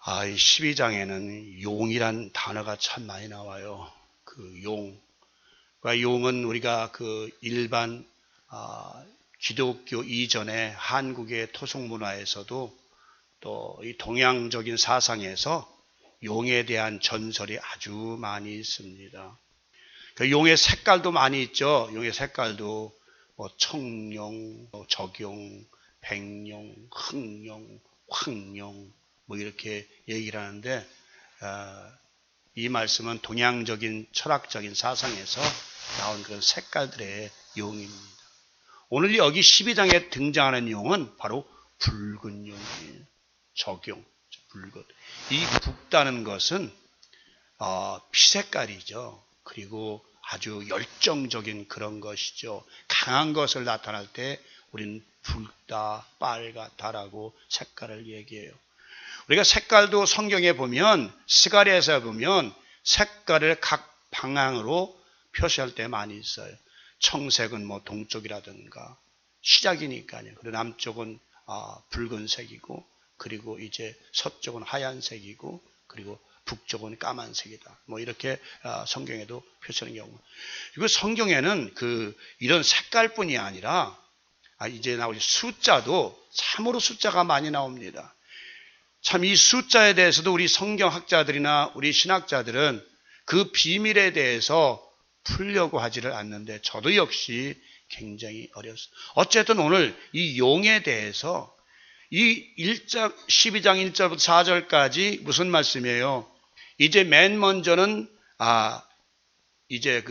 이 12장에는 용이란 단어가 참 많이 나와요. 그 용. 그러니까 용은 우리가 그 일반 기독교 이전에 한국의 토속 문화에서도 또 이 동양적인 사상에서 용에 대한 전설이 아주 많이 있습니다. 그 용의 색깔도 많이 있죠. 용의 색깔도 뭐 청용, 적용, 백용, 흑용, 황용 뭐 이렇게 얘기를 하는데 이 말씀은 동양적인 철학적인 사상에서 나온 그런 색깔들의 용입니다. 오늘 여기 12장에 등장하는 용은 바로 붉은 용이에요. 적용, 붉은. 이 붉다는 것은 피색깔이죠. 그리고 아주 열정적인 그런 것이죠. 강한 것을 나타날 때 우리는 붉다, 빨갛다라고 색깔을 얘기해요. 우리가 색깔도 성경에 보면 스가랴에서 보면 색깔을 각 방향으로 표시할 때 많이 있어요. 청색은 뭐 동쪽이라든가 시작이니까요. 그리고 남쪽은 붉은색이고 그리고 이제 서쪽은 하얀색이고 그리고 북쪽은 까만색이다. 뭐 이렇게 성경에도 표시하는 경우. 그리고 성경에는 이런 색깔뿐이 아니라 이제 나올 숫자도 참으로 숫자가 많이 나옵니다. 참 이 숫자에 대해서도 우리 성경학자들이나 우리 신학자들은 그 비밀에 대해서 풀려고 하지를 않는데 저도 역시 굉장히 어려웠어요. 어쨌든 오늘 이 용에 대해서 이 12장 1절부터 4절까지 무슨 말씀이에요? 이제 맨 먼저는 이제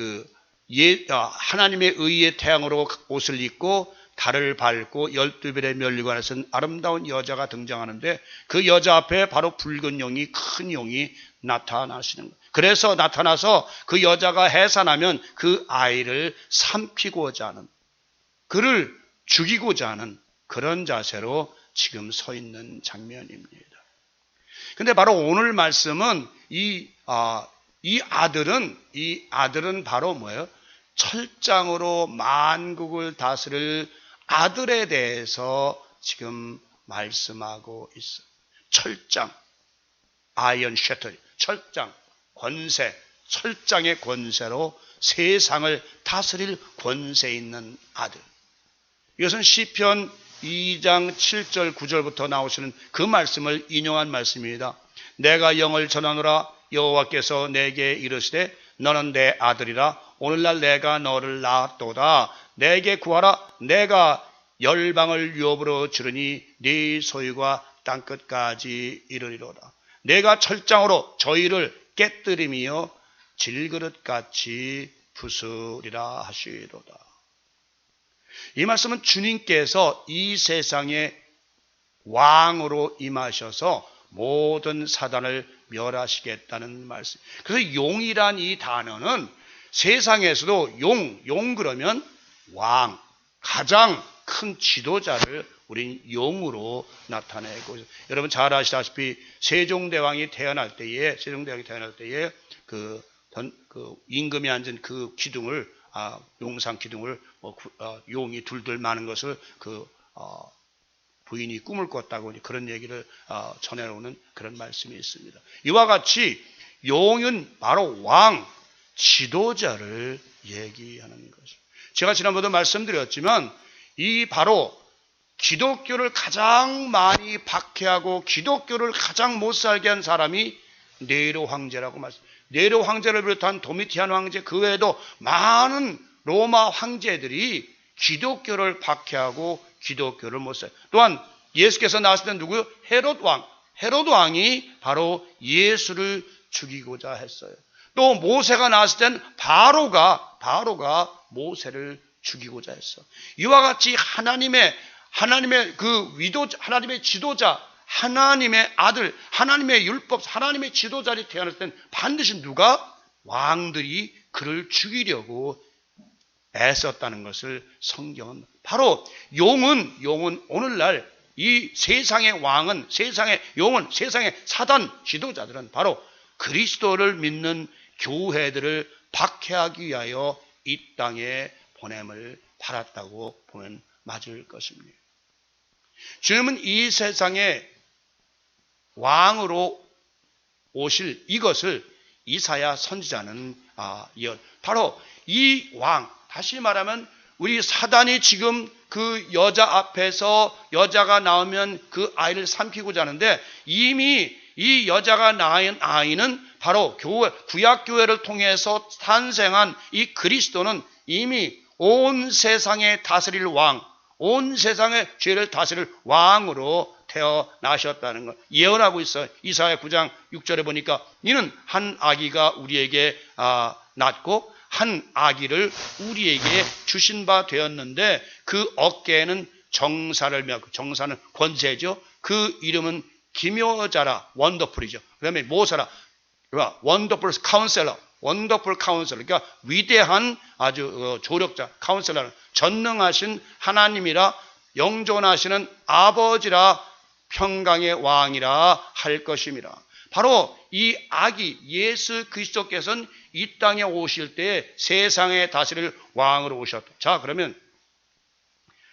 하나님의 의의 태양으로 옷을 입고 달을 밟고 12별의 면류관에 쓴 아름다운 여자가 등장하는데 그 여자 앞에 바로 붉은 용이 큰 용이 나타나시는 거예요. 그래서 나타나서 그 여자가 해산하면 그 아이를 삼키고자 하는, 그를 죽이고자 하는 그런 자세로 지금 서 있는 장면입니다. 근데 바로 오늘 말씀은 이 아들은 바로 뭐예요? 철장으로 만국을 다스릴 아들에 대해서 지금 말씀하고 있어요. 철장, 아이언 셔틀, 철장, 권세, 철장의 권세로 세상을 다스릴 권세 있는 아들. 이것은 시편 2장 7절 9절부터 나오시는 그 말씀을 인용한 말씀입니다. 내가 영을 전하노라 여호와께서 내게 이르시되 너는 내 아들이라 오늘날 내가 너를 낳았도다. 내게 구하라. 내가 열방을 유업으로 주르니 네 소유가 땅끝까지 이르리로다. 내가 철장으로 저희를 깨뜨리며 질그릇같이 부수리라 하시도다. 이 말씀은 주님께서 이 세상의 왕으로 임하셔서 모든 사단을 멸하시겠다는 말씀. 그래서 용이란 이 단어는 세상에서도 용 그러면 왕, 가장 큰 지도자를 우린 용으로 나타내고 있어요. 여러분 잘 아시다시피 세종대왕이 태어날 때에 그 임금이 앉은 그 기둥을 용상 기둥을 용이 둘둘 마는 것을 부인이 꿈을 꿨다고 그런 얘기를 전해오는 그런 말씀이 있습니다. 이와 같이 용은 바로 왕, 지도자를 얘기하는 것이죠. 제가 지난번에도 말씀드렸지만 이 바로 기독교를 가장 많이 박해하고 기독교를 가장 못 살게 한 사람이 네로 황제라고 말씀합니다. 네로 황제를 비롯한 도미티안 황제 그 외에도 많은 로마 황제들이 기독교를 박해하고 기독교를 못 살아요. 또한 예수께서 나왔을 때는 누구요? 헤롯 왕이 바로 예수를 죽이고자 했어요. 또 모세가 나왔을 때는 바로가 모세를 죽이고자 했어. 이와 같이 하나님의 하나님의 지도자, 하나님의 아들, 하나님의 율법, 하나님의 지도자를 태어났을 때는 반드시 누가? 왕들이 그를 죽이려고 애썼다는 것을 성경은 바로 용은 오늘날 이 세상의 왕은 세상의 사단 지도자들은 바로 그리스도를 믿는 교회들을 박해하기 위하여 이 땅에 보냄을 받았다고 보면 맞을 것입니다. 주님은 이 세상에 왕으로 오실 이것을 이사야 선지자는 바로 이 왕, 다시 말하면 우리 사단이 지금 그 여자 앞에서 여자가 나오면 그 아이를 삼키고자 하는데, 이미 이 여자가 낳은 아이는 바로 구약교회를 통해서 탄생한 이 그리스도는 이미 온 세상에 다스릴 왕, 온 세상의 죄를 다스릴 왕으로 태어나셨다는 걸 예언하고 있어요. 이사야 9장 6절에 보니까 이는 한 아기가 우리에게 낳고 한 아기를 우리에게 주신 바 되었는데 그 어깨에는 정사를 메고, 정사는 권세죠. 그 이름은 기묘자라, 원더풀이죠. 그 다음에 모사라, 원더풀 카운셀러, 원더풀 카운셀러, 그러니까 위대한 아주 조력자, 카운셀러는 전능하신 하나님이라, 영존하시는 아버지라, 평강의 왕이라 할 것임이라. 바로 이 아기 예수 그리스도께서는 이 땅에 오실 때 세상에 다스릴 왕으로 오셨다. 자, 그러면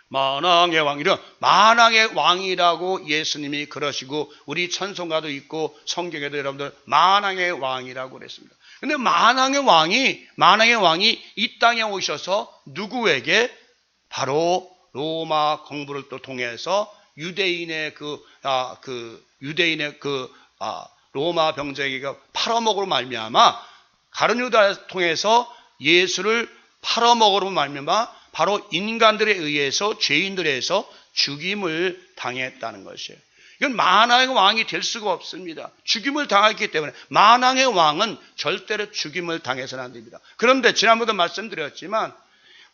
만왕의 왕이라, 만왕의 왕이라고 예수님이 그러시고 우리 찬송가도 있고 성경에도 여러분들 만왕의 왕이라고 그랬습니다. 근데 만왕의 왕이 이 땅에 오셔서 누구에게? 바로 로마 공부를 또 통해서 유대인의 로마 병자에게 팔아먹으로 말미암아, 가룟 유다를 통해서 예수를 팔아먹으로 말미암아 바로 인간들에 의해서, 죄인들에 의해서 죽임을 당했다는 것이에요. 이건 만왕의 왕이 될 수가 없습니다. 죽임을 당했기 때문에 만왕의 왕은 절대로 죽임을 당해서는 안 됩니다. 그런데 지난번에도 말씀드렸지만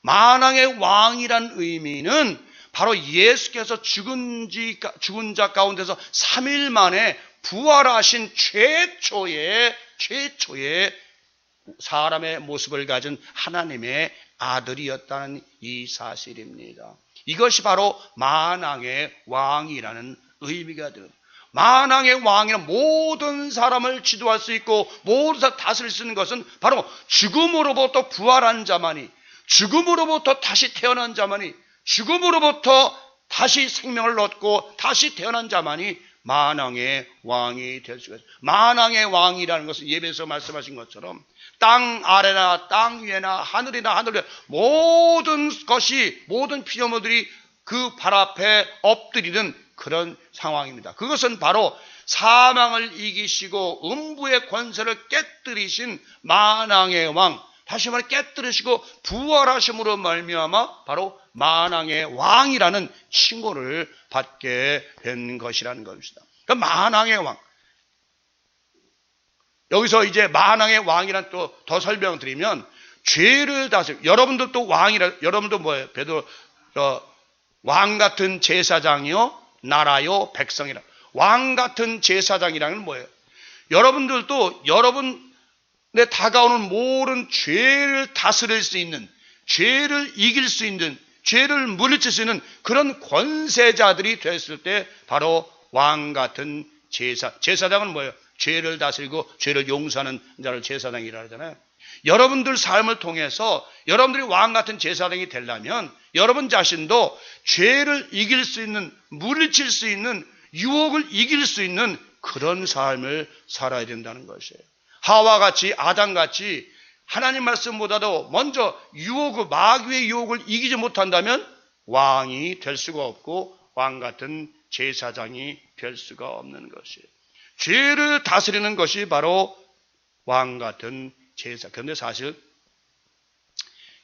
만왕의 왕이란 의미는 바로 예수께서 죽은 자 가운데서 3일 만에 부활하신 최초의 사람의 모습을 가진 하나님의 아들이었다는 이 사실입니다. 이것이 바로 만왕의 왕이라는 의미가 되는, 만왕의 왕이란 모든 사람을 지도할 수 있고 모든 사람을 다스릴 수 있는 것은 바로 죽음으로부터 부활한 자만이, 죽음으로부터 다시 태어난 자만이, 죽음으로부터 다시 생명을 얻고 다시 태어난 자만이 만왕의 왕이 될 수가 있어요. 만왕의 왕이라는 것은 예배에서 말씀하신 것처럼 땅 아래나 땅 위에나 하늘이나 하늘 위에 모든 것이, 모든 피조물들이 그 발 앞에 엎드리는 그런 상황입니다. 그것은 바로 사망을 이기시고 음부의 권세를 깨뜨리신 만왕의 왕, 다시 말해 깨뜨리시고 부활하심으로 말미암아 바로 만왕의 왕이라는 칭호를 받게 된 것이라는 것입니다. 그러니까 만왕의 왕. 여기서 이제 만왕의 왕이란 또 더 설명드리면, 죄를 다스려, 여러분들도 왕이라, 여러분도 뭐예요? 베드로 왕 같은 제사장이요, 나라요, 백성이라. 왕 같은 제사장이라는 뭐예요? 여러분들도 여러분의 다가오는 모든 죄를 다스릴 수 있는, 죄를 이길 수 있는, 죄를 물리칠 수 있는 그런 권세자들이 됐을 때 바로 왕 같은 제사장은 뭐예요? 죄를 다스리고 죄를 용서하는 자를 제사장이라 하잖아요. 여러분들 삶을 통해서 여러분들이 왕 같은 제사장이 되려면 여러분 자신도 죄를 이길 수 있는, 물리칠 수 있는, 유혹을 이길 수 있는 그런 삶을 살아야 된다는 것이에요. 하와같이, 아담같이 하나님 말씀보다도 먼저 마귀의 유혹을 이기지 못한다면 왕이 될 수가 없고 왕 같은 제사장이 될 수가 없는 것이에요. 죄를 다스리는 것이 바로 왕 같은 제사. 그런데 사실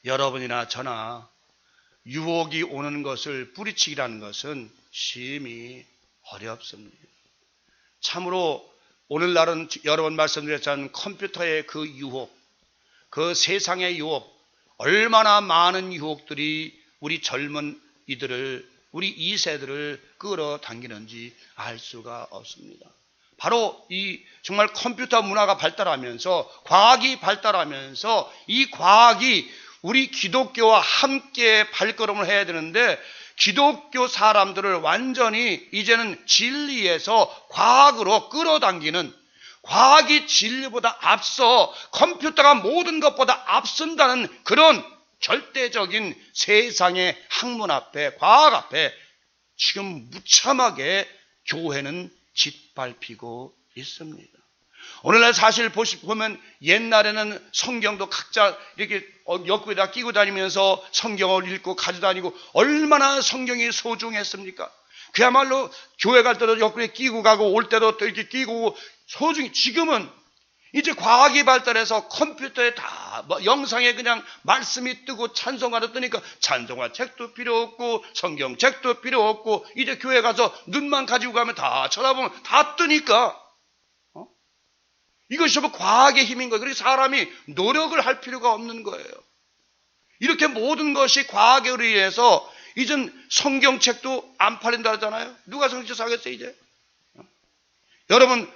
여러분이나 저나 유혹이 오는 것을 뿌리치기라는 것은 심히 어렵습니다. 참으로 오늘날은 여러 번 말씀드렸지만 컴퓨터의 그 유혹, 그 세상의 유혹, 얼마나 많은 유혹들이 우리 젊은 이들을, 우리 2세들을 끌어당기는지 알 수가 없습니다. 바로 이 정말 컴퓨터 문화가 발달하면서, 과학이 발달하면서 이 과학이 우리 기독교와 함께 발걸음을 해야 되는데, 기독교 사람들을 완전히 이제는 진리에서 과학으로 끌어당기는, 과학이 진리보다 앞서 컴퓨터가 모든 것보다 앞선다는 그런 절대적인 세상의 학문 앞에, 과학 앞에 지금 무참하게 교회는 짓밟히고 있습니다. 오늘날 사실 보면 옛날에는 성경도 각자 이렇게 옆구리에다 끼고 다니면서 성경을 읽고 가져다니고 얼마나 성경이 소중했습니까? 그야말로 교회 갈 때도 옆구리에 끼고 가고 올 때도 또 이렇게 끼고 소중히. 지금은 이제 과학이 발달해서 컴퓨터에 다 영상에 그냥 말씀이 뜨고 찬송가도 뜨니까 찬송가 책도 필요 없고 성경책도 필요 없고 이제 교회 가서 눈만 가지고 가면 다 쳐다보면 다 뜨니까 이것이 뭐 과학의 힘인 거예요. 그래서 사람이 노력을 할 필요가 없는 거예요. 이렇게 모든 것이 과학에 의해서 이젠 성경책도 안 팔린다 하잖아요. 누가 성경책 사겠어요 이제? 여러분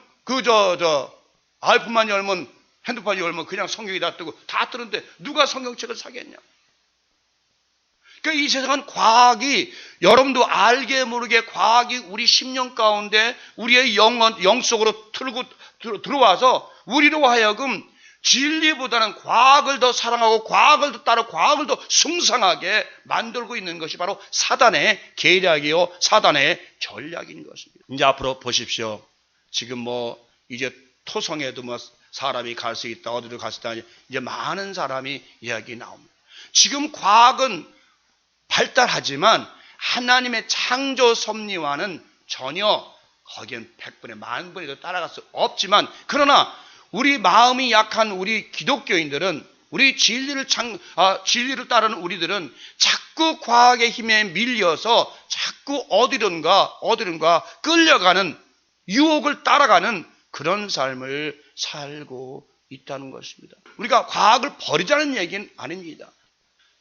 아이폰만 열면 핸드폰이 열면 그냥 성경이 다 뜨고 다 뜨는데 누가 성경책을 사겠냐? 그러니까 이 세상은 과학이, 여러분도 알게 모르게 과학이 우리 심령 가운데 우리의 영 속으로 들어와서 우리로 하여금 진리보다는 과학을 더 사랑하고 과학을 더 따르고 과학을 더 숭상하게 만들고 있는 것이 바로 사단의 계략이요 사단의 전략인 것입니다. 이제 앞으로 보십시오. 지금 이제 토성에도 사람이 갈 수 있다, 어디로 갈 수 있다, 이제 많은 사람이 이야기 나옵니다. 지금 과학은 발달하지만 하나님의 창조 섭리와는 전혀 거기엔 100분의 10,000분에도 따라갈 수 없지만, 그러나 우리 마음이 약한 우리 기독교인들은, 우리 진리를 따르는 우리들은 자꾸 과학의 힘에 밀려서 자꾸 어디론가 끌려가는, 유혹을 따라가는 그런 삶을 살고 있다는 것입니다. 우리가 과학을 버리자는 얘기는 아닙니다.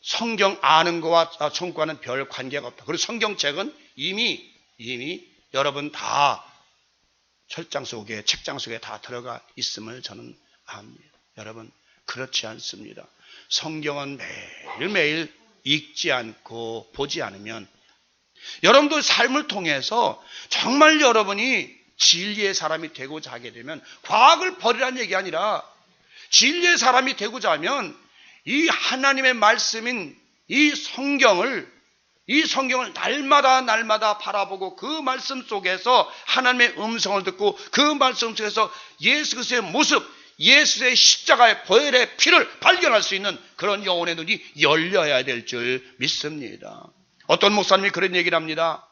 성경 아는 것과 천국과는 별 관계가 없다. 그리고 성경책은 이미 여러분 다 철장 속에, 책장 속에 다 들어가 있음을 저는 압니다. 여러분, 그렇지 않습니다. 성경은 매일매일 읽지 않고 보지 않으면, 여러분도 삶을 통해서 정말 여러분이 진리의 사람이 되고자 하게 되면, 과학을 버리라는 얘기 아니라 진리의 사람이 되고자 하면 이 하나님의 말씀인 이 성경을 날마다 바라보고 그 말씀 속에서 하나님의 음성을 듣고 그 말씀 속에서 예수 그리스도의 모습, 예수의 십자가의 보혈의 피를 발견할 수 있는 그런 영혼의 눈이 열려야 될 줄 믿습니다. 어떤 목사님이 그런 얘기를 합니다.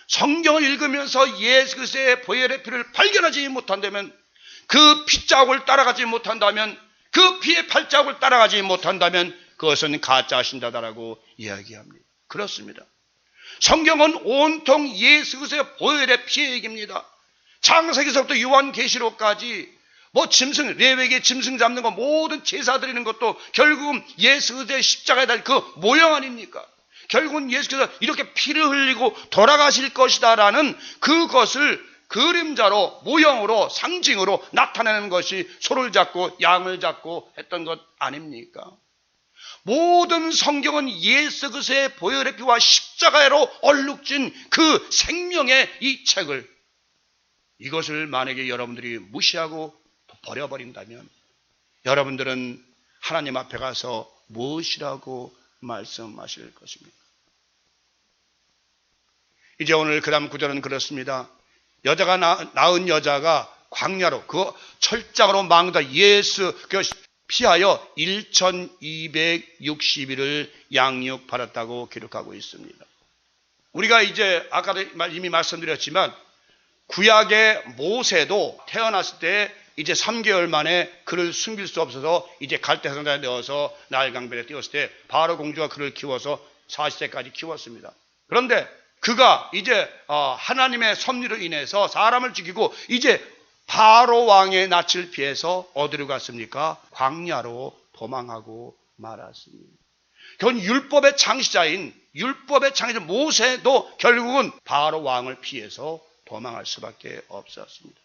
성경을 읽으면서 예수 그리스도의 보혈의 피를 발견하지 못한다면, 그 피자국을 따라가지 못한다면, 그 피의 발자국을 따라가지 못한다면 그것은 가짜 신자다라고 이야기합니다. 그렇습니다. 성경은 온통 예수 그리스도의 보혈의 피의 얘기입니다. 창세기서부터 요한계시록까지 레위기 짐승 잡는 거, 모든 제사 드리는 것도 결국은 예수 그리스도의 십자가에 달린 그 모형 아닙니까? 결국은 예수께서 이렇게 피를 흘리고 돌아가실 것이다라는 그것을 그림자로, 모형으로, 상징으로 나타내는 것이 소를 잡고 양을 잡고 했던 것 아닙니까? 모든 성경은 예수 그리스도의 보혈의 피와 십자가로 얼룩진 그 생명의 이 책을, 이것을 만약에 여러분들이 무시하고 버려버린다면 여러분들은 하나님 앞에 가서 무엇이라고 말씀하실 것입니까? 이제 오늘 그 다음 구절은 그렇습니다. 여자가 낳은 여자가 광야로, 그 철장으로 망다 예수 피하여 1260일을 양육받았다고 기록하고 있습니다. 우리가 이제 아까도 이미 말씀드렸지만 구약의 모세도 태어났을 때 이제 3개월 만에 그를 숨길 수 없어서 이제 갈대상자에 넣어서 나일강변에 띄웠을 때 바로 공주가 그를 키워서 40세까지 키웠습니다. 그런데 그가 이제 하나님의 섭리로 인해서 사람을 죽이고 이제 바로 왕의 낯을 피해서 어디로 갔습니까? 광야로 도망하고 말았습니다. 그건 율법의 창시자인 모세도 결국은 바로 왕을 피해서 도망할 수밖에 없었습니다.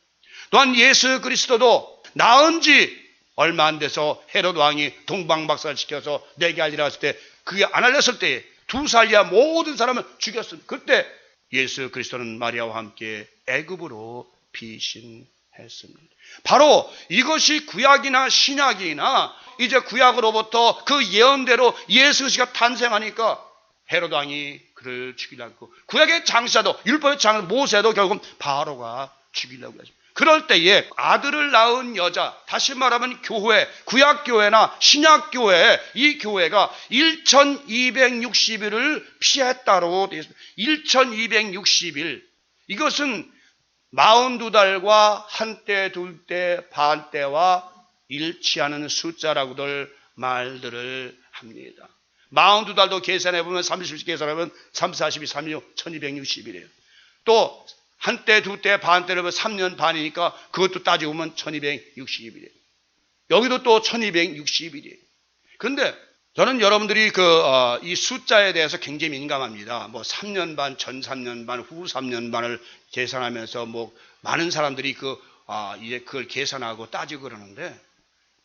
또한 예수 그리스도도 낳은 지 얼마 안 돼서 헤롯 왕이 동방박사를 시켜서 내게 알리라 했을 때, 그게 안 알렸을 때 2살 이하 모든 사람을 죽였습니다. 그때 예수 그리스도는 마리아와 함께 애굽으로 피신했습니다. 바로 이것이 구약이나 신약이나 이제 구약으로부터 그 예언대로 예수 그리스도가 탄생하니까 헤롯 왕이 그를 죽이지 않고, 구약의 장사도, 율법의 장사 모세도 결국은 바로가 죽이려고 하죠. 그럴 때에 아들을 낳은 여자, 다시 말하면 교회, 구약교회나 신약교회, 이 교회가 1260일을 피했다고 되어 있습니다. 1260일. 이것은 42달과 한때, 둘때, 반때와 일치하는 숫자라고들 말들을 합니다. 42달도 계산해보면 30일 계산하면 3, 42, 36, 1260일이에요. 또 한때, 두때, 반때를 보면 3년 반이니까 그것도 따지고 보면 1260일이에요. 여기도 또 1260일이에요. 그런데 저는 여러분들이 이 숫자에 대해서 굉장히 민감합니다. 뭐 3년 반, 전 3년 반, 후 3년 반을 계산하면서 뭐 많은 사람들이 이제 그걸 계산하고 따지고 그러는데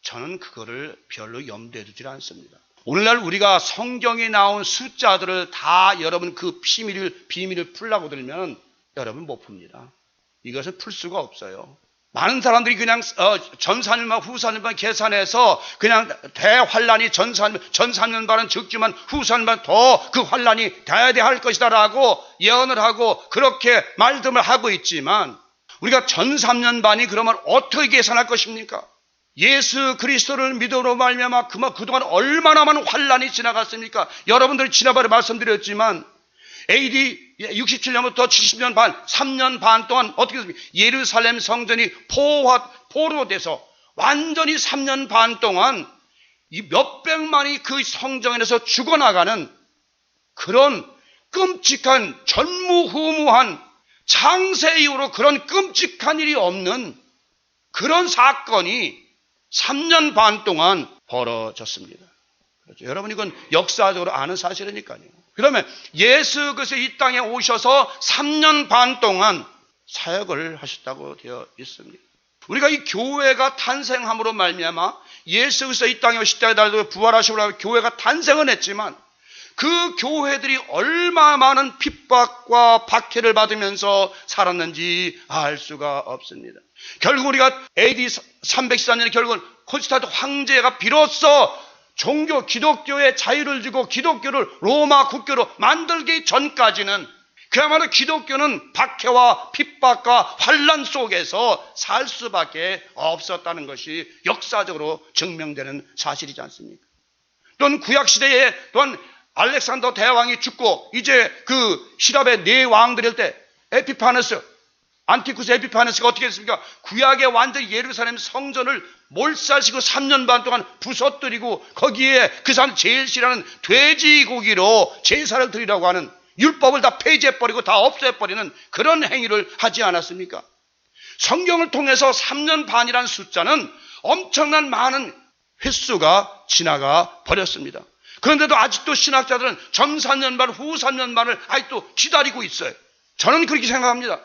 저는 그거를 별로 염두에 두질 않습니다. 오늘날 우리가 성경에 나온 숫자들을 다 여러분 그 비밀을 풀라고 들면 여러분 못 풉니다. 이것을 풀 수가 없어요. 많은 사람들이 그냥 전 4년만 후 4년만 계산해서 그냥 대환란이 전 4년 반은 적지만 후 4년 반 더 그 환란이 돼야 할 것이다라고 예언을 하고 그렇게 말씀을 하고 있지만 우리가 전 3년 반이 그러면 어떻게 계산할 것입니까? 예수 그리스도를 믿음으로 말미암아 그동안 얼마나 많은 환란이 지나갔습니까? 여러분들이 지난번에 말씀드렸지만 AD 67년부터 70년 반, 3년 반 동안 어떻게 됐습니까? 예루살렘 성전이 포로가 돼서 완전히 3년 반 동안 이 몇백만이 그 성전에서 죽어나가는 그런 끔찍한 전무후무한 창세 이후로 그런 끔찍한 일이 없는 그런 사건이 3년 반 동안 벌어졌습니다. 그렇죠? 여러분 이건 역사적으로 아는 사실이니까요. 그러면 예수 그리스도 이 땅에 오셔서 3년 반 동안 사역을 하셨다고 되어 있습니다. 우리가 이 교회가 탄생함으로 말미암아 예수 그리스도 이 땅에 오실 때 달도 부활하시고 교회가 탄생은 했지만 그 교회들이 얼마나 많은 핍박과 박해를 받으면서 살았는지 알 수가 없습니다. 결국 우리가 AD 314년에 결국은 콘스탄티노 황제가 비로소 기독교의 자유를 주고 기독교를 로마 국교로 만들기 전까지는 그야말로 기독교는 박해와 핍박과 환란 속에서 살 수밖에 없었다는 것이 역사적으로 증명되는 사실이지 않습니까? 또한 구약시대에 또한 알렉산더 대왕이 죽고 이제 그 시랍의 네 왕들일 때 안티쿠스 에피파네스가 어떻게 했습니까? 구약의 완전 예루살렘 성전을 몰살시고 3년 반 동안 부서뜨리고 거기에 그 사람 제일 싫어하는 돼지고기로 제사를 드리라고 하는 율법을 다 폐지해버리고 다 없애버리는 그런 행위를 하지 않았습니까? 성경을 통해서 3년 반이라는 숫자는 엄청난 많은 횟수가 지나가 버렸습니다. 그런데도 아직도 신학자들은 전 3년 반, 후 3년 반을 아직도 기다리고 있어요. 저는 그렇게 생각합니다.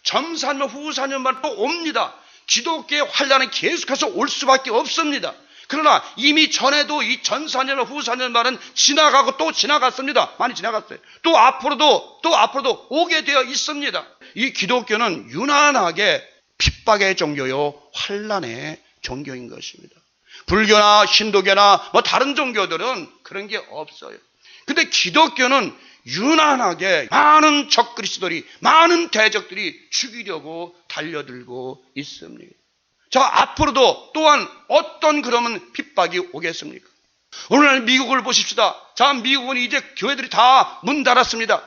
전 3년, 후 4년 반 또 옵니다. 기독교의 환란은 계속해서 올 수밖에 없습니다. 그러나 이미 전에도 이 전 4년, 후 4년 반은 지나가고 또 지나갔습니다. 많이 지나갔어요. 또 앞으로도 오게 되어 있습니다. 이 기독교는 유난하게 핍박의 종교요, 환란의 종교인 것입니다. 불교나 신도교나 뭐 다른 종교들은 그런 게 없어요. 근데 기독교는 유난하게 많은 적그리스도들이 많은 대적들이 죽이려고 달려들고 있습니다. 자, 앞으로도 또한 어떤 그러면 핍박이 오겠습니까? 오늘날 미국을 보십시다. 자, 미국은 이제 교회들이 다 문 닫았습니다.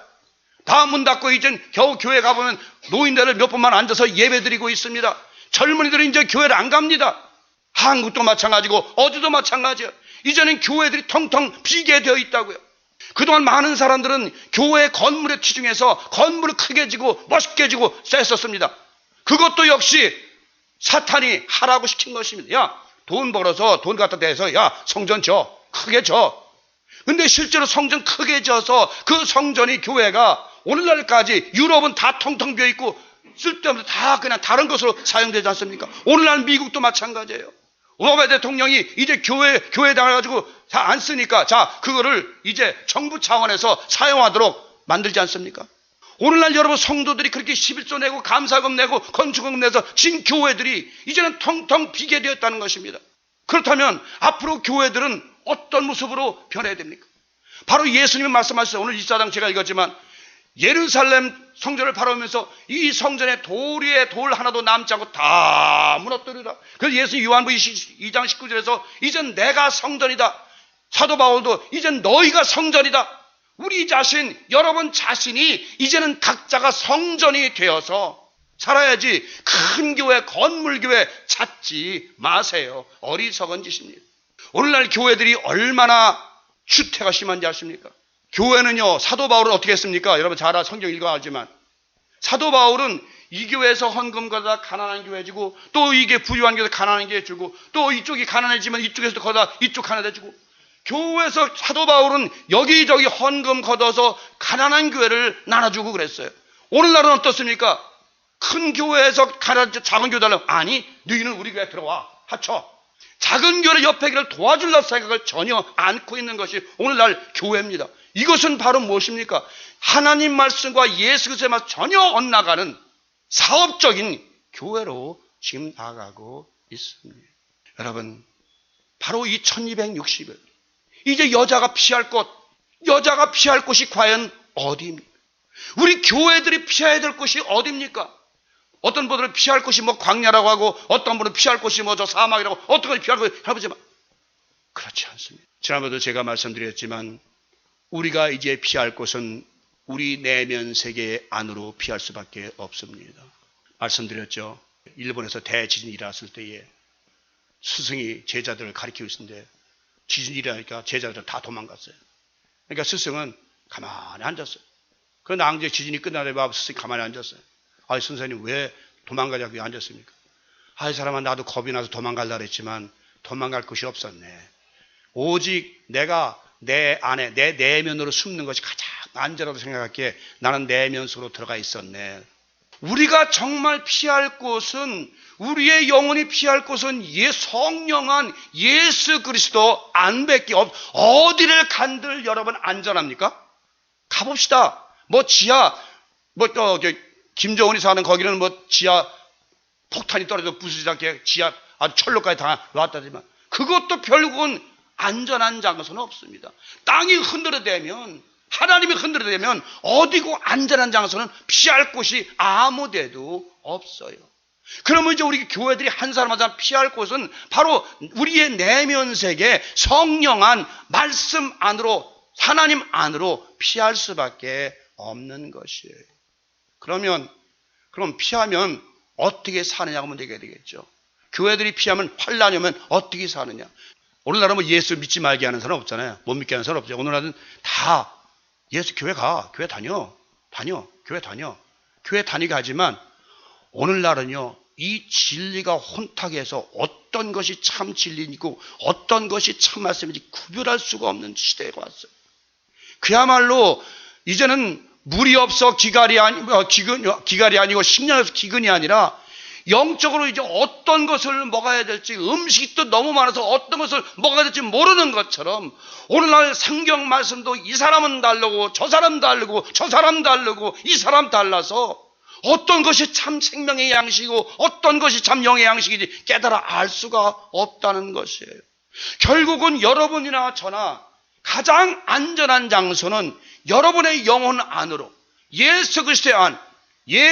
다 문 닫고 이젠 겨우 교회 가보면 노인들을 몇 번만 앉아서 예배드리고 있습니다. 젊은이들은 이제 교회를 안 갑니다. 한국도 마찬가지고 어디도 마찬가지예요. 이제는 교회들이 텅텅 비게 되어 있다고요. 그동안 많은 사람들은 교회 건물에 치중해서 건물을 크게 지고 멋있게 지고 셌었습니다. 그것도 역시 사탄이 하라고 시킨 것입니다. 야, 돈 벌어서 돈 갖다 대서 야, 성전 크게 근데 실제로 성전 크게 져서 그 성전이 교회가 오늘날까지 유럽은 다 텅텅 비어 있고 쓸데없는 다 그냥 다른 것으로 사용되지 않습니까? 오늘날 미국도 마찬가지예요. 오바마 대통령이 이제 교회 당해가지고 다 안 쓰니까 자, 그거를 이제 정부 차원에서 사용하도록 만들지 않습니까? 오늘날 여러분 성도들이 그렇게 11조 내고 감사금 내고 건축금 내서 진 교회들이 이제는 텅텅 비게 되었다는 것입니다. 그렇다면 앞으로 교회들은 어떤 모습으로 변해야 됩니까? 바로 예수님이 말씀하셨어요. 오늘 24장 제가 읽었지만 예루살렘 성전을 바라보면서 이 성전에 돌 위에 돌 하나도 남지 않고 다 무너뜨리라. 그래서 예수님 요한복음 2장 19절에서 이젠 내가 성전이다. 사도 바울도 이젠 너희가 성전이다. 우리 자신, 여러분 자신이 이제는 각자가 성전이 되어서 살아야지 큰 교회, 건물교회 찾지 마세요. 어리석은 짓입니다. 오늘날 교회들이 얼마나 추태가 심한지 아십니까? 교회는요, 사도 바울은 어떻게 했습니까? 여러분 잘 성경 읽어 알지만 사도 바울은 이 교회에서 헌금 거다 가난한 교회지고, 또 이게 부유한 교회에서 가난한 교회 주고, 또 이쪽이 가난해지면 이쪽에서도 거다 이쪽 가난해 주고, 교회에서 사도 바울은 여기저기 헌금 걷어서 가난한 교회를 나눠주고 그랬어요. 오늘날은 어떻습니까? 큰 교회에서 작은 교회 달라고, 아니 너희는 우리 교회에 들어와 합쳐. 작은 교회 옆에 교회를 도와주려는 생각을 전혀 않고 있는 것이 오늘날 교회입니다. 이것은 바로 무엇입니까? 하나님 말씀과 예수 그리스도의 말씀 전혀 엇나가는 사업적인 교회로 지금 나가고 있습니다. 여러분, 바로 이 1260일 이제 여자가 피할 곳이 과연 어디입니까? 우리 교회들이 피해야 될 곳이 어디입니까? 어떤 분들은 피할 곳이 뭐 광야라고 하고, 어떤 분은 피할 곳이 뭐 저 사막이라고, 어떤 분은 피할 곳이 해보지만 그렇지 않습니다. 지난번에도 제가 말씀드렸지만 우리가 이제 피할 곳은 우리 내면 세계 안으로 피할 수밖에 없습니다. 말씀드렸죠. 일본에서 대지진이 일어났을 때에 스승이 제자들을 가리키고 있었는데 지진이 일어나니까 제자들은 다 도망갔어요. 그러니까 스승은 가만히 앉았어요. 그런데 앙제 지진이 끝나려면 스승이 가만히 앉았어요. 아, 선생님 왜 도망가자고 앉았습니까? 아, 이 사람은 나도 겁이 나서 도망가려고 했지만 도망갈 곳이 없었네. 오직 내가 내 안에 내 내면으로 숨는 것이 가장 안전하다고 생각할게 나는 내면 속으로 들어가 있었네. 우리가 정말 피할 곳은, 우리의 영혼이 피할 곳은 성령한 예수 그리스도 안밖에 없. 어디를 간들 여러분 안전합니까? 가봅시다. 뭐 지하, 김정은이 사는 거기는 뭐 지하 폭탄이 떨어져 부수지 않게 지하 아주 철로까지 다 놨다지만 그것도 결국은 안전한 장소는 없습니다. 땅이 흔들어대면, 하나님이 흔들어대면 어디고 안전한 장소는 피할 곳이 아무 데도 없어요. 그러면 이제 우리 교회들이 한 사람 한 사람 피할 곳은 바로 우리의 내면 세계 성령한 말씀 안으로, 하나님 안으로 피할 수밖에 없는 것이에요. 그럼 피하면 어떻게 사느냐고 문제가 되겠죠. 교회들이 피하면 환난이 오면 어떻게 사느냐. 오늘날은 뭐 예수 믿지 말게 하는 사람 없잖아요. 못 믿게 하는 사람 없죠. 오늘날은 다 예수 교회 가, 교회 다녀, 교회 다녀, 교회 다니게 하지만 오늘날은요, 이 진리가 혼탁해서 어떤 것이 참 진리이고 어떤 것이 참 말씀인지 구별할 수가 없는 시대가 왔어요. 그야말로 이제는 물이 없어 기갈이 아니고 식량이 없어 기근이 아니라 영적으로 이제 어떤 것을 먹어야 될지, 음식이 또 너무 많아서 어떤 것을 먹어야 될지 모르는 것처럼 오늘날 성경 말씀도 이 사람은 다르고 저 사람 다르고 저 사람 다르고 이 사람 달라서 어떤 것이 참 생명의 양식이고 어떤 것이 참 영의 양식인지 깨달아 알 수가 없다는 것이에요. 결국은 여러분이나 저나 가장 안전한 장소는 여러분의 영혼 안으로, 예수 그리스도의 안,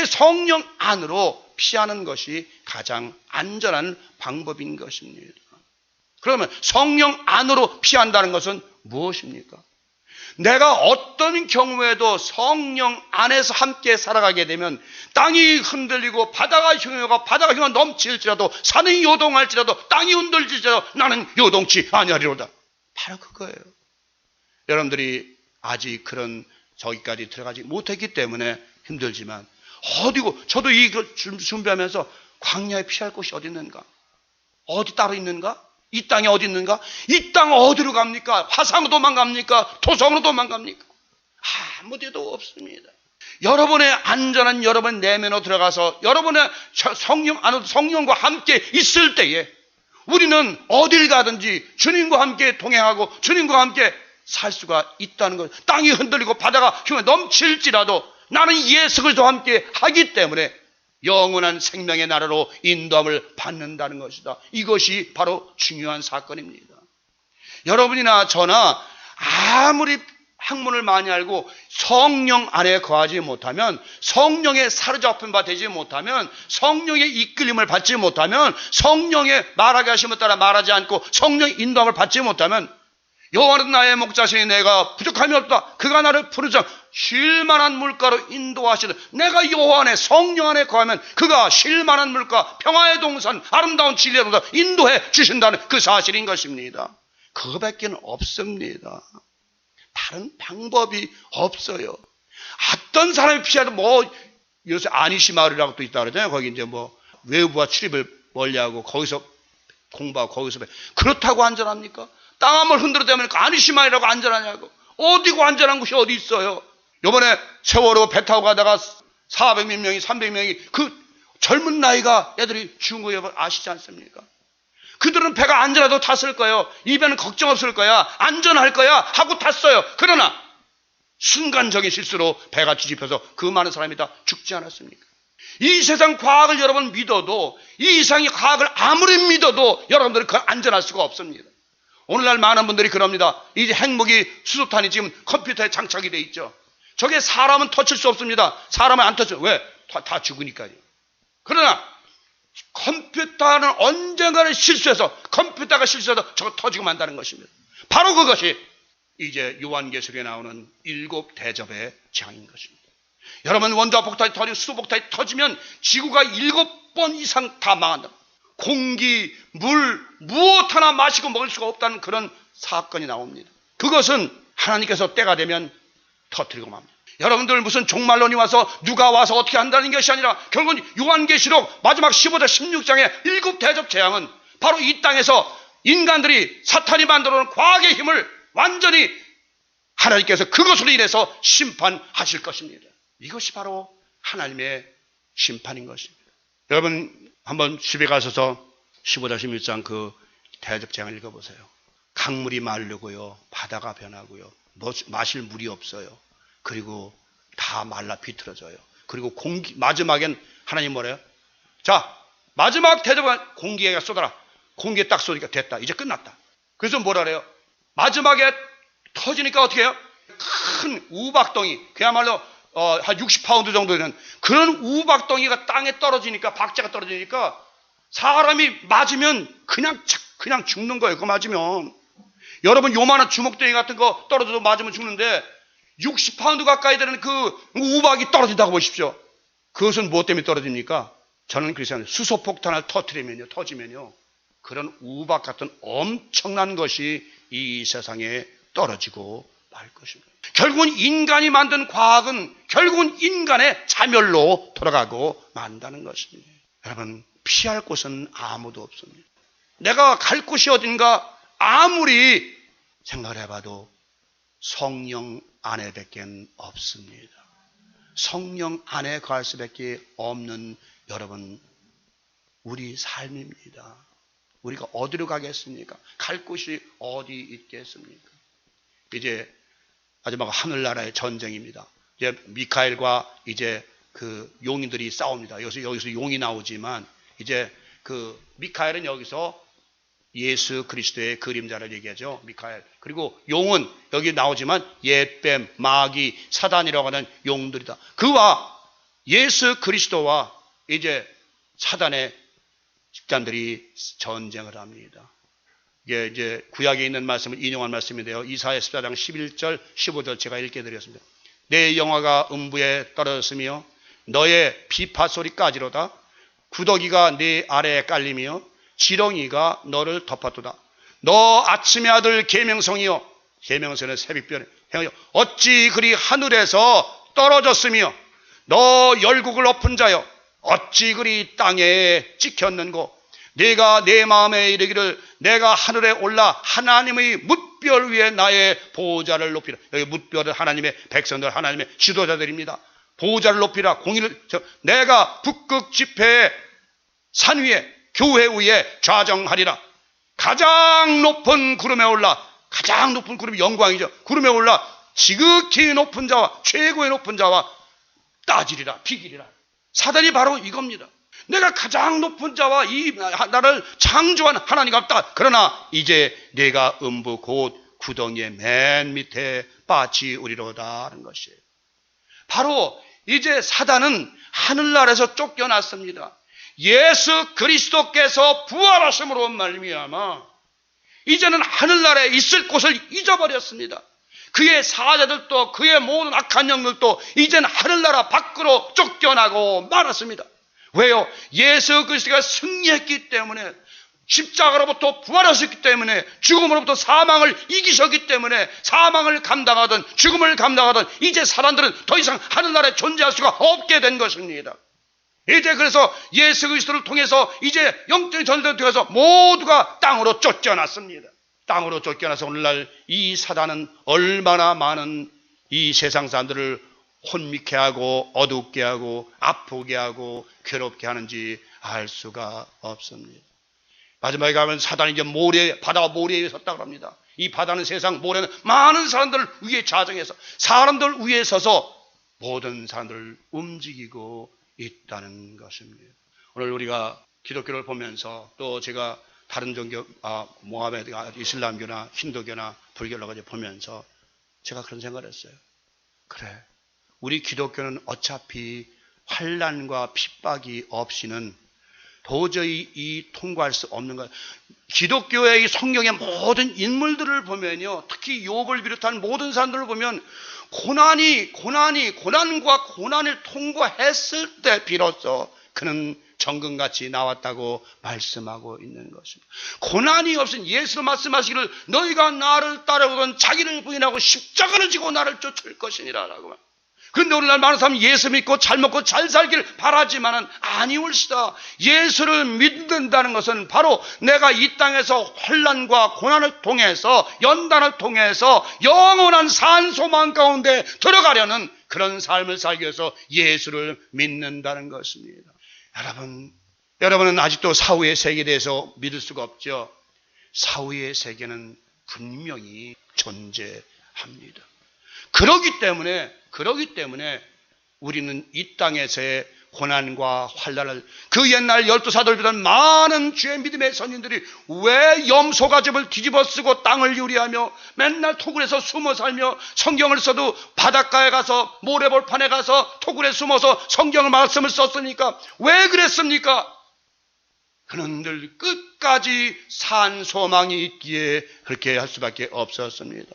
성령 안으로 피하는 것이 가장 안전한 방법인 것입니다. 그러면 성령 안으로 피한다는 것은 무엇입니까? 내가 어떤 경우에도 성령 안에서 함께 살아가게 되면 땅이 흔들리고 바다가 흉가 넘칠지라도 산이 요동할지라도 땅이 흔들릴지라도 나는 요동치 아니하리로다. 바로 그거예요. 여러분들이 아직 그런 저기까지 들어가지 못했기 때문에 힘들지만 어디고, 저도 이거 준비하면서 광야에 피할 곳이 어디 있는가? 어디 따로 있는가? 이 땅에 어디 있는가? 이 땅 어디로 갑니까? 화상으로 도망갑니까? 토성으로 도망갑니까? 아무 데도 없습니다. 여러분의 안전한 여러분 내면으로 들어가서 여러분의 성령과 함께 있을 때에 우리는 어딜 가든지 주님과 함께 동행하고 주님과 함께 살 수가 있다는 것. 땅이 흔들리고 바다가 흉에 넘칠지라도 나는 예수 그리스도와 함께 하기 때문에 영원한 생명의 나라로 인도함을 받는다는 것이다. 이것이 바로 중요한 사건입니다. 여러분이나 저나 아무리 학문을 많이 알고 성령 안에 거하지 못하면, 성령의 사로잡힌 바 되지 못하면, 성령의 이끌림을 받지 못하면, 성령의 말하게 하심에 따라 말하지 않고 성령의 인도함을 받지 못하면, 여호와는 나의 목자시니 내가 부족함이 없다. 그가 나를 푸르장 쉴만한 물가로 인도하시듯, 내가 여호와 안에 성령 안에 거하면 그가 쉴만한 물가, 평화의 동산, 아름다운 진리의 동산 인도해 주신다는 그 사실인 것입니다. 그거밖에 없습니다. 다른 방법이 없어요. 어떤 사람이 피해도 요새 아니시 마을이라고 또 있다 그러잖아요. 거기 이제 외부와 출입을 멀리하고 거기서 공부하고 거기서 그렇다고 안전합니까? 땅 한번 흔들어대면 아니시 마을이라고 안전하냐고. 어디고 안전한 곳이 어디 있어요? 요번에 세월호 배 타고 가다가 400몇 명이 300명이 그 젊은 나이가 애들이 죽은 거 여러분 아시지 않습니까? 그들은 배가 안전하다고 탔을 거예요. 이 배는 걱정 없을 거야. 안전할 거야 하고 탔어요. 그러나 순간적인 실수로 배가 뒤집혀서 그 많은 사람이 다 죽지 않았습니까? 이 세상 과학을 여러분 믿어도, 이 이상의 과학을 아무리 믿어도 여러분들은 그 안전할 수가 없습니다. 오늘날 많은 분들이 그럽니다. 이제 핵무기 수소탄이 지금 컴퓨터에 장착이 돼 있죠. 저게 사람은 터칠 수 없습니다. 사람은 안 터져. 왜? 다 죽으니까요. 그러나 컴퓨터는 언젠가는 실수해서, 컴퓨터가 실수해서 저거 터지고 만다는 것입니다. 바로 그것이 이제 요한계시록에 나오는 7 대접의 재앙인 것입니다. 여러분, 원자와 폭탄이 터지고 수소 폭탄이 터지면 지구가 7번 이상 다 망한다. 공기, 물, 무엇 하나 마시고 먹을 수가 없다는 그런 사건이 나옵니다. 그것은 하나님께서 때가 되면 터뜨리고 맙니다. 여러분들 무슨 종말론이 와서 누가 와서 어떻게 한다는 것이 아니라 결국은 요한계시록 마지막 15장 16장의 7 대접 재앙은 바로 이 땅에서 인간들이 사탄이 만들어놓은 과학의 힘을 완전히 하나님께서 그것으로 인해서 심판하실 것입니다. 이것이 바로 하나님의 심판인 것입니다. 여러분 한번 집에 가셔서 15장 16장 그 대접 재앙을 읽어보세요. 강물이 마르고요, 바다가 변하고요, 마실 물이 없어요. 그리고 다 말라 비틀어져요. 그리고 마지막엔 하나님 뭐래요? 자, 마지막 대접은 공기가 쏟아라. 공기에 딱 쏘니까 됐다. 이제 끝났다. 그래서 뭐라 그래요? 마지막에 터지니까 어떻게 해요? 큰 우박덩이, 그야말로 한 60파운드 정도 되는 그런 우박덩이가 땅에 떨어지니까, 박자가 떨어지니까 사람이 맞으면 그냥 죽는 거예요. 그거 맞으면. 여러분 요만한 주먹덩이 같은 거 떨어져도 맞으면 죽는데 60파운드 가까이 되는 그 우박이 떨어진다고 보십시오. 그것은 무엇 때문에 떨어집니까? 저는 그렇게 생각해요. 수소폭탄을 터지면요. 그런 우박 같은 엄청난 것이 이 세상에 떨어지고 말 것입니다. 결국은 인간이 만든 과학은 결국은 인간의 자멸로 돌아가고 만다는 것입니다. 여러분, 피할 곳은 아무도 없습니다. 내가 갈 곳이 어딘가 아무리 생각을 해봐도 성령 안에밖에 없습니다. 성령 안에 갈 수밖에 없는 여러분, 우리 삶입니다. 우리가 어디로 가겠습니까? 갈 곳이 어디 있겠습니까? 이제 마지막 하늘나라의 전쟁입니다. 이제 미카엘과 이제 그 용인들이 싸웁니다. 여기서 용이 나오지만 이제 그 미카엘은 여기서 예수 그리스도의 그림자를 얘기하죠. 미카엘. 그리고 용은 여기 나오지만 옛뱀, 마귀, 사단이라고 하는 용들이다. 그와 예수 그리스도와 이제 사단의 집단들이 전쟁을 합니다. 이게 이제 구약에 있는 말씀을 인용한 말씀인데요. 이사야 14장 11절, 15절 제가 읽게 드렸습니다. 내 영화가 음부에 떨어졌으며 너의 비파 소리까지로다. 구더기가 네 아래에 깔리며 지렁이가 너를 덮었도다. 너 아침의 아들 계명성이여, 계명성은 새벽별에 어찌 그리 하늘에서 떨어졌으며 너 열국을 엎은 자여 어찌 그리 땅에 찍혔는고. 네가 내 마음에 이르기를 내가 하늘에 올라 하나님의 뭇별 위에 나의 보호자를 높이라. 여기 뭇별은 하나님의 백성들, 하나님의 지도자들입니다. 보호자를 높이라. 공의를 내가 북극 지폐의 산 위에 교회 위에 좌정하리라. 가장 높은 구름에 올라, 가장 높은 구름이 영광이죠. 구름에 올라 지극히 높은 자와 최고의 높은 자와 따지리라, 비기리라. 사단이 바로 이겁니다. 내가 가장 높은 자와 이 나를 창조한 하나님이 없다. 그러나 이제 내가 음부 곧 구덩이의 맨 밑에 빠지우리로다 하는 것이에요. 바로 이제 사단은 하늘나라에서 쫓겨났습니다. 예수 그리스도께서 부활하심으로 말미암아 이제는 하늘나라에 있을 곳을 잊어버렸습니다. 그의 사자들도 그의 모든 악한 영들도 이제는 하늘나라 밖으로 쫓겨나고 말았습니다. 왜요? 예수 그리스도가 승리했기 때문에, 십자가로부터 부활하셨기 때문에, 죽음으로부터 사망을 이기셨기 때문에, 사망을 감당하든 죽음을 감당하든 이제 사람들은 더 이상 하늘나라에 존재할 수가 없게 된 것입니다. 이제 그래서 예수 그리스도를 통해서 이제 영적인 전쟁을 통해서 모두가 땅으로 쫓겨났습니다. 땅으로 쫓겨나서 오늘날 이 사단은 얼마나 많은 이 세상 사람들을 혼미케 하고 어둡게 하고 아프게 하고 괴롭게 하는지 알 수가 없습니다. 마지막에 가면 사단이 이제 바다 모래에 섰다고 합니다. 이 바다는 세상 모래는 많은 사람들 위에 자정해서 사람들 위에 서서 모든 사람들을 움직이고 있다는 것입니다. 오늘 우리가 기독교를 보면서 또 제가 다른 종교, 모하메드, 이슬람교나 힌두교나 불교를 가지고 보면서 제가 그런 생각을 했어요. 그래, 우리 기독교는 어차피 환난과 핍박이 없이는 도저히 이 통과할 수 없는 거예요. 기독교의 이 성경의 모든 인물들을 보면요, 특히 욥을 비롯한 모든 사람들을 보면 고난과 고난을 통과했을 때 비로소 그는 정금같이 나왔다고 말씀하고 있는 것입니다. 고난이 없으면 예수로 말씀하시기를 너희가 나를 따르거든 자기를 부인하고 십자가를 지고 나를 쫓을 것이니라 라고. 그런데 오늘날 많은 사람이 예수 믿고 잘 먹고 잘 살기를 바라지만은 아니올시다. 예수를 믿는다는 것은 바로 내가 이 땅에서 환난과 고난을 통해서 연단을 통해서 영원한 산소망 가운데 들어가려는 그런 삶을 살기 위해서 예수를 믿는다는 것입니다. 여러분은 아직도 사후의 세계에 대해서 믿을 수가 없죠. 사후의 세계는 분명히 존재합니다. 그러기 때문에 우리는 이 땅에서의 고난과 환난을, 그 옛날 12사도들보다 많은 주의 믿음의 선인들이 왜 염소가집을 뒤집어 쓰고 땅을 유리하며 맨날 토굴에서 숨어 살며 성경을 써도 바닷가에 가서 모래볼판에 가서 토굴에 숨어서 성경을 말씀을 썼습니까? 왜 그랬습니까? 그놈들 끝까지 산 소망이 있기에 그렇게 할 수밖에 없었습니다.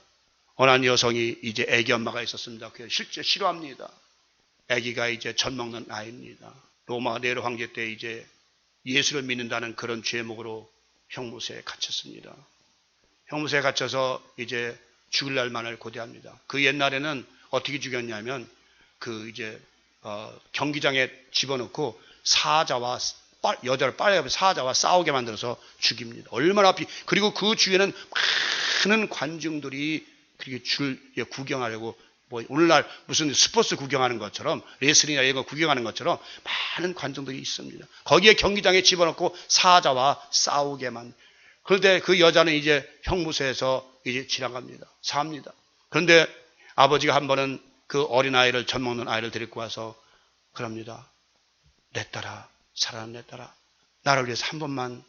어느 한 여성이 이제 아기 엄마가 있었습니다. 그게 실제 싫어합니다. 아기가 이제 젖 먹는 아이입니다. 로마 네로 황제 때 이제 예수를 믿는다는 그런 죄목으로 형무소에 갇혔습니다. 형무소에 갇혀서 이제 죽을 날만을 고대합니다. 그 옛날에는 어떻게 죽였냐면 경기장에 집어넣고 여자를 빨리 사자와 싸우게 만들어서 죽입니다. 얼마나 그리고 그 주위에는 많은 관중들이 그렇게 구경하려고, 오늘날 무슨 스포츠 구경하는 것처럼, 레슬링이나 이런 거 구경하는 것처럼 많은 관중들이 있습니다. 거기에 경기장에 집어넣고 사자와 싸우게만. 그런데 그 여자는 이제 형무소에서 이제 지나갑니다. 삽니다. 그런데 아버지가 한 번은 그 어린아이를, 젖 먹는 아이를 데리고 와서 그럽니다. 내 딸아, 사랑하는 내 딸아, 나를 위해서 한 번만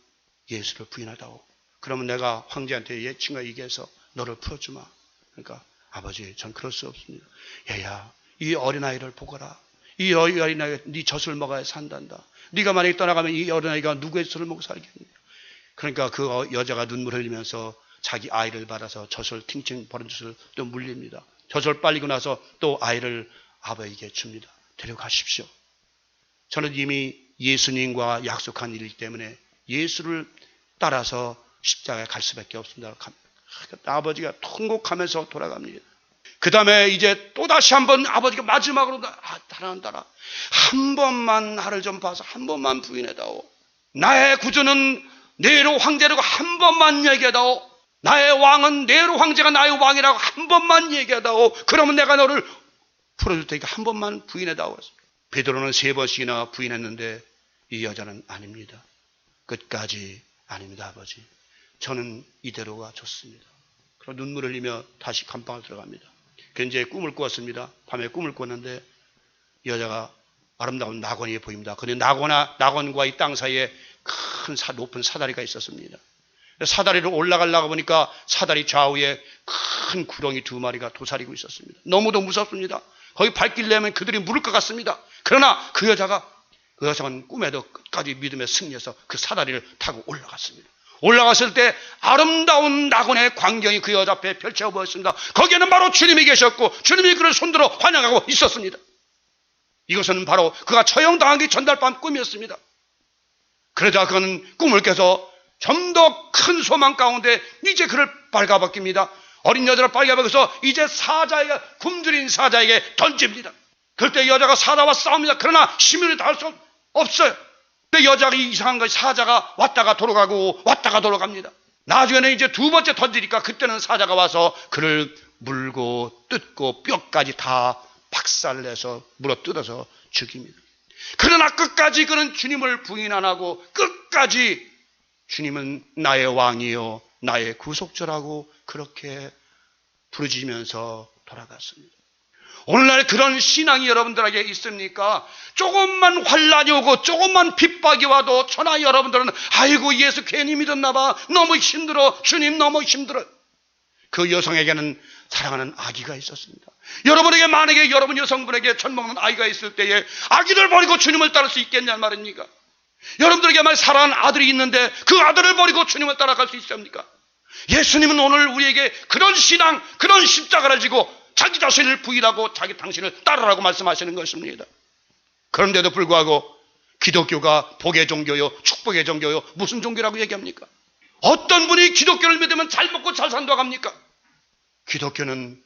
예수를 부인하다오. 그러면 내가 황제한테 친구가 얘기해서 너를 풀어주마. 그러니까 아버지, 전 그럴 수 없습니다. 얘야, 이 어린아이를 보거라. 이 어린아이가 네 젖을 먹어야 산단다. 네가 만약에 떠나가면 이 어린아이가 누구의 젖을 먹고 살겠냐. 그러니까 그 여자가 눈물을 흘리면서 자기 아이를 받아서 젖을 팅팅 버린 젖을 또 물립니다. 젖을 빨리고 나서 또 아이를 아버지에게 줍니다. 데려가십시오. 저는 이미 예수님과 약속한 일이기 때문에 예수를 따라서 십자가에 갈 수밖에 없습니다. 아버지가 통곡하면서 돌아갑니다. 그 다음에 이제 또다시 한번 아버지가 마지막으로 사랑한다라, 한 번만 나를 좀 봐서 한 번만 부인해다오. 나의 구주는 네로 황제라고 한 번만 얘기해다오. 나의 왕은 네로 황제가 나의 왕이라고 한 번만 얘기해다오. 그러면 내가 너를 풀어줄 테니까 한 번만 부인해다오. 베드로는 3번씩이나 부인했는데 이 여자는 아닙니다. 끝까지 아닙니다. 아버지, 저는 이대로가 좋습니다. 그리고 눈물을 흘리며 다시 감방을 들어갑니다. 그래서 이제 꿈을 꾸었습니다. 밤에 꿈을 꾸었는데 이 여자가 아름다운 낙원이 보입니다. 그런데 낙원과 이 땅 사이에 큰 높은 사다리가 있었습니다. 사다리를 올라가려고 보니까 사다리 좌우에 큰 구렁이 2마리가 도사리고 있었습니다. 너무도 무섭습니다. 거기 발길내면 그들이 물을 것 같습니다. 그러나 그 여자는 꿈에도 끝까지 믿음에 승리해서 그 사다리를 타고 올라갔습니다. 올라갔을 때 아름다운 낙원의 광경이 그 여자 앞에 펼쳐 보였습니다. 거기에는 바로 주님이 계셨고 주님이 그를 손들어 환영하고 있었습니다. 이것은 바로 그가 처형당하기 전날 꿈이었습니다. 그러자 그는 꿈을 깨서 좀 더 큰 소망 가운데 이제 그를 발가벗깁니다. 어린 여자를 발가벗겨서 이제 굶주린 사자에게 던집니다. 그때 여자가 사자와 싸웁니다. 그러나 심연을 다할 수 없어요. 근데 여자가 이상한 것이 사자가 왔다가 돌아가고 왔다가 돌아갑니다. 나중에는 이제 2번째 던지니까 그때는 사자가 와서 그를 물고 뜯고 뼈까지 다 박살내서 물어뜯어서 죽입니다. 그러나 끝까지 그는 주님을 부인 안 하고 끝까지 주님은 나의 왕이요 나의 구속주라고 그렇게 부르짖으면서 돌아갔습니다. 오늘날 그런 신앙이 여러분들에게 있습니까? 조금만 환란이 오고 조금만 핍박이 와도 저나 여러분들은 아이고 예수 괜히 믿었나 봐. 너무 힘들어. 주님 너무 힘들어. 그 여성에게는 사랑하는 아기가 있었습니다. 여러분에게 만약에 여러분 여성분에게 젖먹는 아이가 있을 때에 아기를 버리고 주님을 따를 수 있겠냐 말입니까? 여러분들에게 만약 사랑하는 아들이 있는데 그 아들을 버리고 주님을 따라갈 수 있습니까? 예수님은 오늘 우리에게 그런 신앙, 그런 십자가를 지고 자기 자신을 부인하고 당신을 따르라고 말씀하시는 것입니다. 그런데도 불구하고 기독교가 복의 종교요, 축복의 종교요, 무슨 종교라고 얘기합니까? 어떤 분이 기독교를 믿으면 잘 먹고 잘 산다고 합니까? 기독교는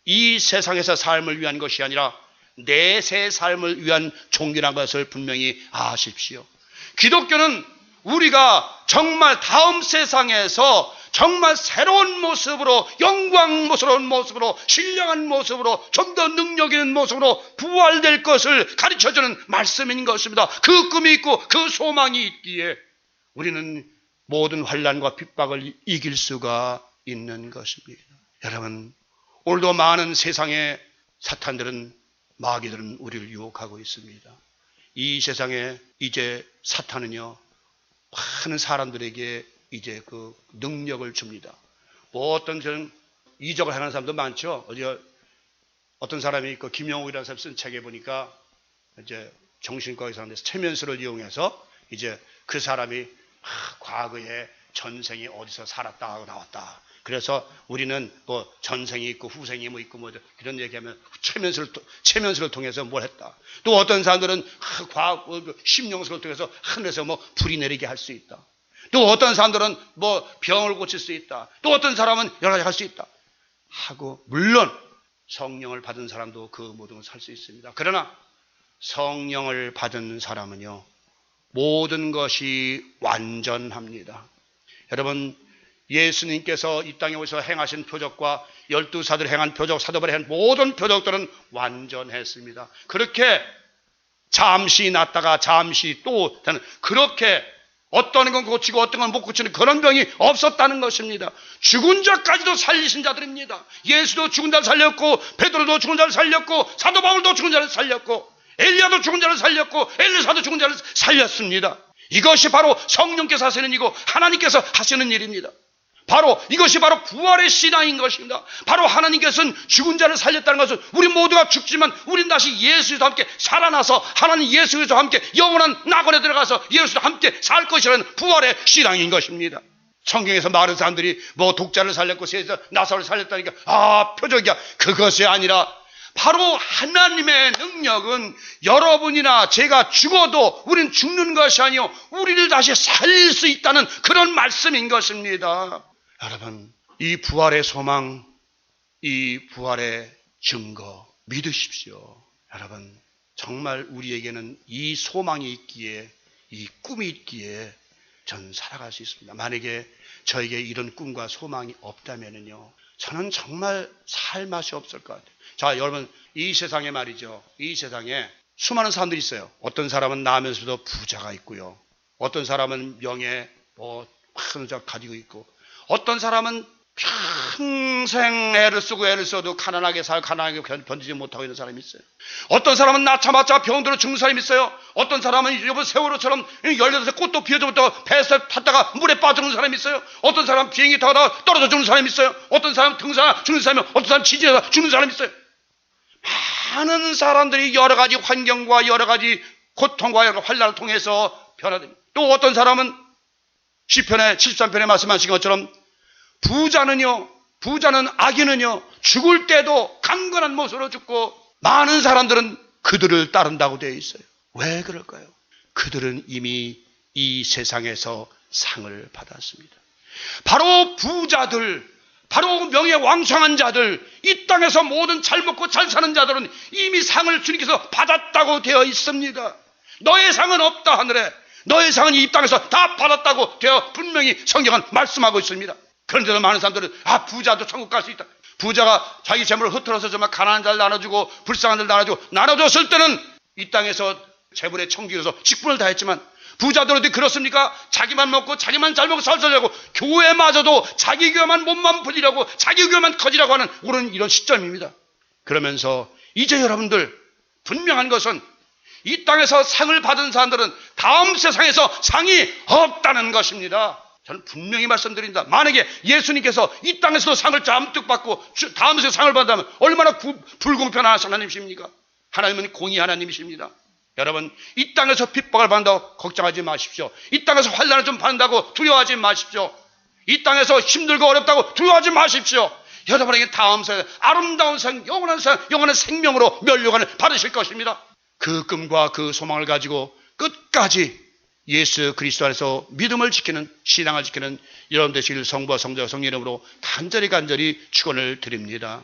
이 세상에서 삶을 위한 것이 아니라 내세 삶을 위한 종교라는 것을 분명히 아십시오. 기독교는 우리가 정말 다음 세상에서 정말 새로운 모습으로, 영광스러운 모습으로, 신령한 모습으로, 좀 더 능력 있는 모습으로 부활될 것을 가르쳐주는 말씀인 것입니다. 그 꿈이 있고 그 소망이 있기에 우리는 모든 환난과 핍박을 이길 수가 있는 것입니다. 여러분, 오늘도 많은 세상의 사탄들은, 마귀들은 우리를 유혹하고 있습니다. 이 세상에 이제 사탄은요, 많은 사람들에게 이제 그 능력을 줍니다. 뭐 어떤 저는 이적을 하는 사람도 많죠. 어떤 사람이 그 김영욱이라는 사람이 쓴 책에 보니까 이제 정신과 의사인데서 최면수를 이용해서 이제 그 사람이 과거에 전생이 어디서 살았다 하고 나왔다. 그래서 우리는 뭐 전생이 있고 후생이 뭐 있고 뭐 그런 얘기하면 최면수를 통해서 뭘 했다. 또 어떤 사람들은 심령수를 통해서 하늘에서 뭐 불이 내리게 할 수 있다. 또 어떤 사람들은 뭐 병을 고칠 수 있다. 또 어떤 사람은 여러 가지 할 수 있다. 하고 물론 성령을 받은 사람도 그 모든 걸 살 수 있습니다. 그러나 성령을 받은 사람은요, 모든 것이 완전합니다. 여러분, 예수님께서 이 땅에 오셔서 행하신 표적과 12사들 행한 표적, 사도바울이 한 모든 표적들은 완전했습니다. 그렇게 잠시 났다가 잠시 또 그렇게 어떤 건 고치고 어떤 건 못 고치는 그런 병이 없었다는 것입니다. 죽은 자까지도 살리신 자들입니다. 예수도 죽은 자를 살렸고, 베드로도 죽은 자를 살렸고, 사도 바울도 죽은 자를 살렸고, 엘리야도 죽은 자를 살렸고, 엘리사도 죽은 자를 살렸습니다. 이것이 바로 성령께서 하시는 일이고 하나님께서 하시는 일입니다. 바로 이것이 바로 부활의 신앙인 것입니다. 바로 하나님께서는 죽은 자를 살렸다는 것은 우리 모두가 죽지만 우리는 다시 예수와 함께 살아나서 하나님 예수와 함께 영원한 낙원에 들어가서 예수와 함께 살 것이라는 부활의 신앙인 것입니다. 성경에서 많은 사람들이 뭐 독자를 살렸고 나사로를 살렸다니까 표적이야. 그것이 아니라 바로 하나님의 능력은 여러분이나 제가 죽어도 우리는 죽는 것이 아니요 우리를 다시 살릴 수 있다는 그런 말씀인 것입니다. 여러분, 이 부활의 소망, 이 부활의 증거 믿으십시오. 여러분, 정말 우리에게는 이 소망이 있기에, 이 꿈이 있기에 전 살아갈 수 있습니다. 만약에 저에게 이런 꿈과 소망이 없다면요, 저는 정말 살 맛이 없을 것 같아요. 자, 여러분, 이 세상에 말이죠. 이 세상에 수많은 사람들이 있어요. 어떤 사람은 나면서도 부자가 있고요. 어떤 사람은 명예, 큰 자 가지고 있고, 어떤 사람은 평생 애를 쓰고 애를 써도 가난하게 견디지 못하고 있는 사람이 있어요. 어떤 사람은 낳자마자 병들어 죽는 사람이 있어요. 어떤 사람은 이번 세월호처럼 18살 꽃도 피어져부터 배에서 탔다가 물에 빠져주는 사람이 있어요. 어떤 사람은 비행기 타다가 떨어져 죽는 사람이 있어요. 어떤 사람은 등산하다 죽는 사람이, 어떤 사람은 지진에서 죽는 사람이 있어요. 많은 사람들이 여러 가지 환경과 여러 가지 고통과 여러 환란을 통해서 변화됩니다. 또 어떤 사람은 시편의 73편에 말씀하신 것처럼 부자는 악인은요 죽을 때도 강건한 모습으로 죽고, 많은 사람들은 그들을 따른다고 되어 있어요. 왜 그럴까요? 그들은 이미 이 세상에서 상을 받았습니다. 바로 부자들, 바로 명예왕성한 자들, 이 땅에서 모든 잘 먹고 잘 사는 자들은 이미 상을 주님께서 받았다고 되어 있습니다. 너의 상은 없다 하늘에, 너의 상은 이 땅에서 다 받았다고 되어 분명히 성경은 말씀하고 있습니다. 그런데도 많은 사람들은 부자도 천국 갈 수 있다. 부자가 자기 재물을 흩어서 정말 가난한 자를 나눠주고 불쌍한 자를 나눠주고, 나눠줬을 때는 이 땅에서 재물의 청기로서 직분을 다했지만, 부자들도 그렇습니까? 자기만 먹고 자기만 잘 먹고 살살하고, 교회마저도 자기 교회만 몸만 불리라고, 자기 교회만 커지라고 하는 우리는 이런 시점입니다. 그러면서 이제 여러분들 분명한 것은, 이 땅에서 상을 받은 사람들은 다음 세상에서 상이 없다는 것입니다. 저는 분명히 말씀드립니다. 만약에 예수님께서 이 땅에서도 상을 잔뜩 받고 다음 세상에 상을 받는다면 얼마나 불공평한 하나님이십니까? 하나님은 공의 하나님이십니다. 여러분, 이 땅에서 핍박을 받는다고 걱정하지 마십시오. 이 땅에서 환난을 좀 받는다고 두려워하지 마십시오. 이 땅에서 힘들고 어렵다고 두려워하지 마십시오. 여러분에게 다음 세상에 아름다운 생, 영원한 생명으로 면류관을 받으실 것입니다. 그 꿈과 그 소망을 가지고 끝까지 예수 그리스도 안에서 믿음을 지키는, 신앙을 지키는 여러분 되시길 성부와 성자와 성령 이름으로 간절히 축원을 드립니다.